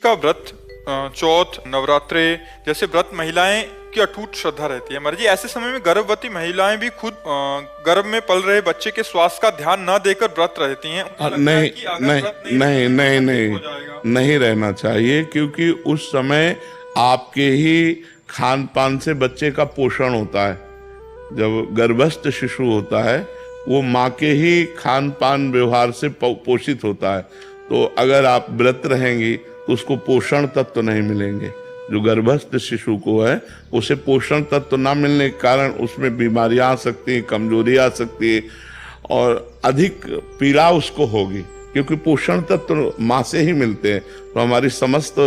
का व्रत, चौथ, नवरात्रे जैसे व्रत महिलाएं की अटूट श्रद्धा रहती है। मर्जी ऐसे समय में गर्भवती महिलाएं भी खुद गर्भ में पल रहे बच्चे के स्वास्थ्य का ध्यान न देकर व्रत रहती हैं। उन्हें लगता है नहीं कि अगर नहीं व्रत नहीं नहीं रखेंगे तो नहीं हो जाएगा। नहीं रहना चाहिए, क्योंकि उस समय आपके ही खान पान से बच्चे का पोषण होता है। जब गर्भस्थ शिशु होता है वो माँ के ही खान पान व्यवहार से पोषित होता है। तो अगर आप व्रत रहेंगी तो उसको पोषण तत्व नहीं मिलेंगे। जो गर्भस्थ शिशु को है उसे पोषण तत्व ना मिलने के कारण उसमें बीमारियां आ सकती हैं, कमजोरी आ सकती है और अधिक पीड़ा उसको होगी, क्योंकि पोषण तत्व माँ से ही मिलते हैं। तो हमारी समस्त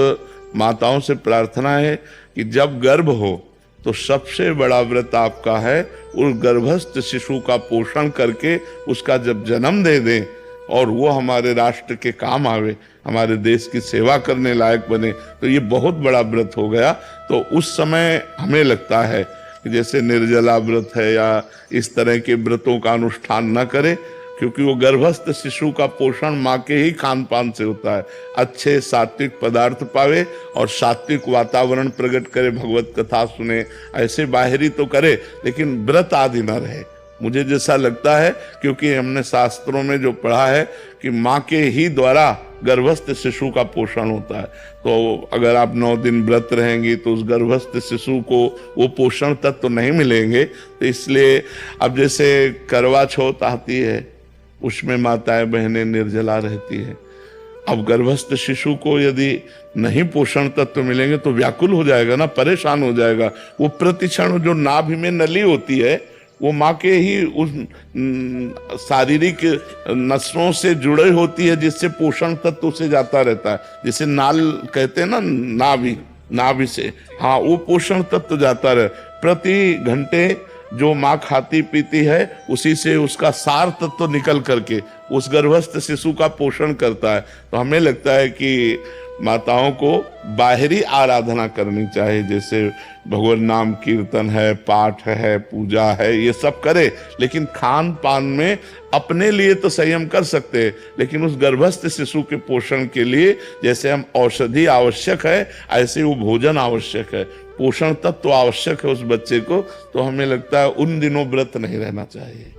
माताओं से प्रार्थना है कि जब गर्भ हो तो सबसे बड़ा व्रत आपका है उस गर्भस्थ शिशु का पोषण करके उसका जब जन्म दे दें और वो हमारे राष्ट्र के काम आवे, हमारे देश की सेवा करने लायक बने, तो ये बहुत बड़ा व्रत हो गया। तो उस समय हमें लगता है कि जैसे निर्जला व्रत है या इस तरह के व्रतों का अनुष्ठान न करें, क्योंकि वो गर्भस्थ शिशु का पोषण माँ के ही खान पान से होता है। अच्छे सात्विक पदार्थ पावे और सात्विक वातावरण प्रकट करे, भगवत कथा सुने, ऐसे बाहरी तो करे लेकिन व्रत आदि न रहे। मुझे जैसा लगता है, क्योंकि हमने शास्त्रों में जो पढ़ा है कि माँ के ही द्वारा गर्भस्थ शिशु का पोषण होता है। तो अगर आप 9 दिन व्रत रहेंगी तो उस गर्भस्थ शिशु को वो पोषण तत्व तो नहीं मिलेंगे। तो इसलिए अब जैसे करवा चौथ आती है उसमें माताएं बहनें निर्जला रहती है। अब गर्भस्थ शिशु को यदि नहीं पोषण तत्व मिलेंगे तो व्याकुल हो जाएगा ना, परेशान हो जाएगा। वो प्रतिक्षण जो नाभि में नली होती है वो माँ के ही उस शारीरिक नसों से जुड़े होती है, जिससे पोषण तत्व उसे जाता रहता है। जैसे नाल कहते हैं ना, नाभि से, हाँ, वो पोषण तत्व जाता रहे। प्रति घंटे जो माँ खाती पीती है उसी से उसका सार तत्व निकल करके उस गर्भस्थ शिशु का पोषण करता है। तो हमें लगता है कि माताओं को बाहरी आराधना करनी चाहिए, जैसे भगवान नाम कीर्तन है, पाठ है, पूजा है, ये सब करे, लेकिन खान पान में अपने लिए तो संयम कर सकते हैं, लेकिन उस गर्भस्थ शिशु के पोषण के लिए जैसे हम औषधि आवश्यक है ऐसे वो भोजन आवश्यक है, पोषण तत्व तो आवश्यक है उस बच्चे को। तो हमें लगता है उन दिनों व्रत नहीं रहना चाहिए।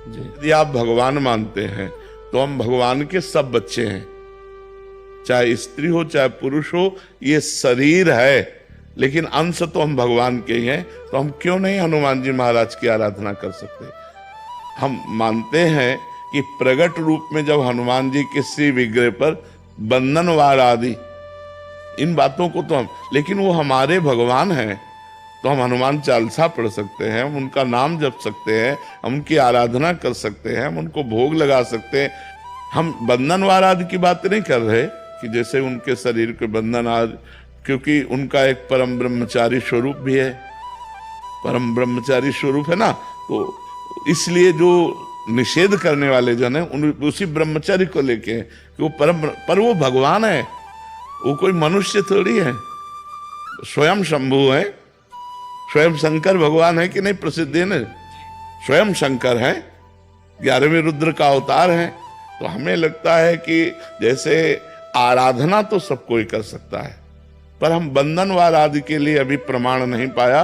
यदि आप भगवान मानते हैं तो हम भगवान के सब बच्चे हैं, चाहे स्त्री हो चाहे पुरुष हो, ये शरीर है लेकिन अंश तो हम भगवान के ही हैं। तो हम क्यों नहीं हनुमान जी महाराज की आराधना कर सकते। हम मानते हैं कि प्रगट रूप में जब हनुमान जी के श्री विग्रह पर बंधन वार आदि इन बातों को तो हम, लेकिन वो हमारे भगवान हैं तो हम हनुमान चालीसा पढ़ सकते हैं, हम उनका नाम जप सकते हैं, हम उनकी आराधना कर सकते हैं, हम उनको भोग लगा सकते हैं। हम बंधन वार आदि की बात नहीं कर रहे कि जैसे उनके शरीर के बंधन आदि, क्योंकि उनका एक परम ब्रह्मचारी स्वरूप भी है, परम ब्रह्मचारी स्वरूप है ना। तो इसलिए जो निषेध करने वाले जन है उसी ब्रह्मचारी को लेके हैं कि वो पर वो भगवान है, वो कोई मनुष्य थोड़ी है, स्वयं शंभु है, स्वयं शंकर भगवान है कि नहीं, प्रसिद्ध है ना, स्वयं शंकर है, 11वें रुद्र का अवतार है। तो हमें लगता है कि जैसे आराधना तो सब कोई कर सकता है, पर हम बंधनवार आदि के लिए अभी प्रमाण नहीं पाया।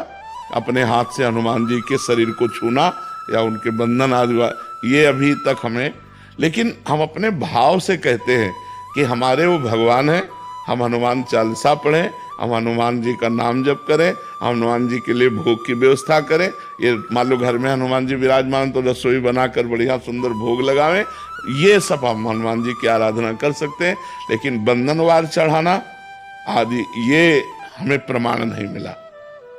अपने हाथ से हनुमान जी के शरीर को छूना या उनके बंधन आदि, ये अभी तक हमें, लेकिन हम अपने भाव से कहते हैं कि हमारे वो भगवान हैं, हम हनुमान चालीसा पढ़ें, हम हनुमान जी का नाम जप करें, हम हनुमान जी के लिए भोग की व्यवस्था करें। ये मान लो घर में हनुमान जी विराजमान तो रसोई बनाकर बढ़िया सुंदर भोग लगावें, ये सब हम हनुमान जी की आराधना कर सकते हैं। लेकिन बंधनवार चढ़ाना आदि ये हमें प्रमाण नहीं मिला,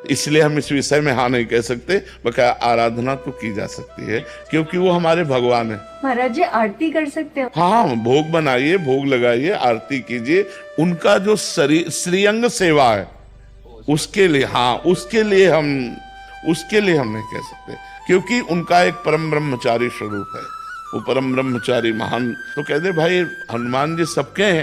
इसलिए हम इस विषय में हाँ नहीं कह सकते। बकाया आराधना तो की जा सकती है क्योंकि वो हमारे भगवान है। महाराज जी आरती कर सकते हो? हाँ, भोग बनाइए, भोग लगाइए, आरती कीजिए। उनका जो श्रीअंग सेवा है उसके लिए, हाँ, उसके लिए हम नहीं कह सकते, क्योंकि उनका एक परम ब्रह्मचारी स्वरूप है। वो परम ब्रह्मचारी महान, तो कहते भाई हनुमान जी सबके हैं।